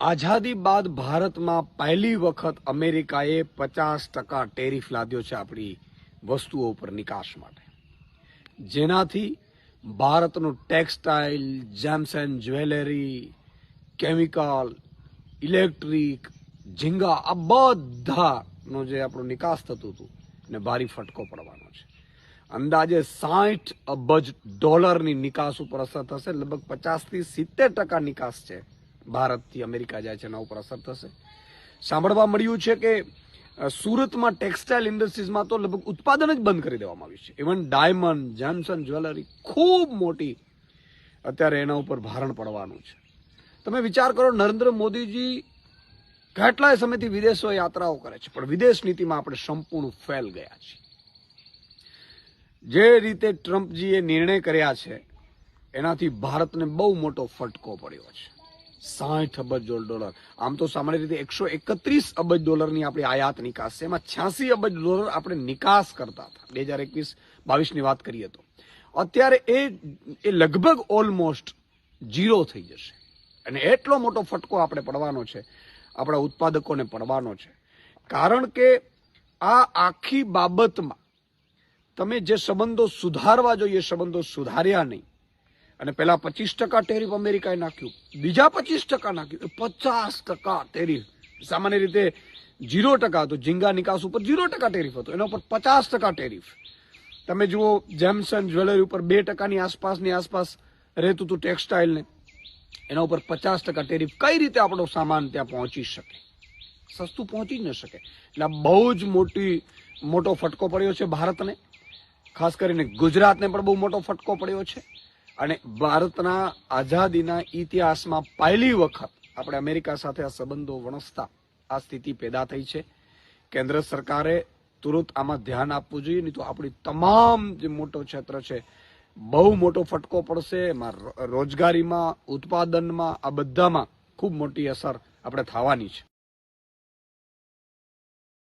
આઝાદી બાદ ભારતમાં પહેલી વખત અમેરિકાએ 50% ટેરિફ લાદ્યો છે આપણી વસ્તુઓ ઉપર નિકાસ માટે, જેનાથી ભારતનું textile, gems and jewellery, chemical, electric, ઝીંગા આ બધાનો જે આપણો નિકાસ થતું હતું એને ભારી ફટકો પડવાનો છે. અંદાજે 60 અબજ ડોલરની નિકાસ ઉપર અસર થશે. લગભગ 50 થી 70% નિકાસ છે ભારતથી અમેરિકા જાય છે, એના ઉપર અસર થશે. સાંભળવા મળ્યું છે કે સુરતમાં ટેક્સટાઇલ ઇન્ડસ્ટ્રીઝમાં તો લગભગ ઉત્પાદન જ બંધ કરી દેવામાં આવ્યું છે. Even diamond, James and jewellery ખૂબ મોટી અત્યારે એના ઉપર ભારણ પડવાનું છે. તમે વિચાર કરો, નરેન્દ્ર મોદીજી કેટલાય સમયથી વિદેશો યાત્રાઓ કરે છે, પણ વિદેશ નીતિમાં આપણે સંપૂર્ણ ફેલ ગયા છીએ. જે રીતે ટ્રમ્પજીએ નિર્ણય કર્યા છે એનાથી ભારતને બહુ મોટો ફટકો પડ્યો છે. 60 અબજ ડોલર, આમ તો સામાન્ય રીતે 131 અબજ ડોલરની આપણી આયાત નિકાસ છે, એમાં 86 અબજ ડોલર આપણે નિકાસ કરતા હતા 2021-22ની વાત કરીએ તો. અત્યારે એ લગભગ ઓલમોસ્ટ ઝીરો થઈ જશે, અને એટલો મોટો ફટકો આપણે પડવાનો છે, આપણા ઉત્પાદકોને પડવાનો છે. કારણ કે આ આખી બાબતમાં તમે જે સંબંધો સુધારવા જોઈએ સંબંધો સુધાર્યા નહીં. અને પહેલા 25% ટેરિફ અમેરિકાએ નાખ્યું, બીજા 25% નાખ્યું, 50% ટેરિફ. સામાન્ય રીતે 0% હતો, ઝીંગા નિકાસ ઉપર 0% ટેરિફ હતો, એના ઉપર 50% ટેરિફ. તમે જુઓ, જેમ્સ એન્ડ જ્વેલરી ઉપર 2%ની આસપાસ રહેતું હતું ટેક્સટાઇલને, એના ઉપર 50% ટેરિફ. કઈ રીતે આપણો સામાન ત્યાં પહોંચી શકે? સસ્તું પહોંચી જ ન શકે. એટલે બહુ જ મોટો ફટકો પડ્યો છે ભારતને. ખાસ કરીને ગુજરાતને પણ બહુ મોટો ફટકો પડ્યો છે. અને ભારતના આઝાદીના ઇતિહાસમાં પહેલી વખત આપણે અમેરિકા સાથે આ સંબંધો વણસતા આ સ્થિતિ પેદા થઈ છે. કેન્દ્ર સરકારે તુરંત આમાં ધ્યાન આપવું જોઈએ, નહીં તો આપણી તમામ જે મોટો ક્ષેત્ર છે બહુ મોટો ફટકો પડશે. એમાં રોજગારીમાં, ઉત્પાદનમાં, આ બધામાં ખૂબ મોટી અસર આપણે થવાની છે.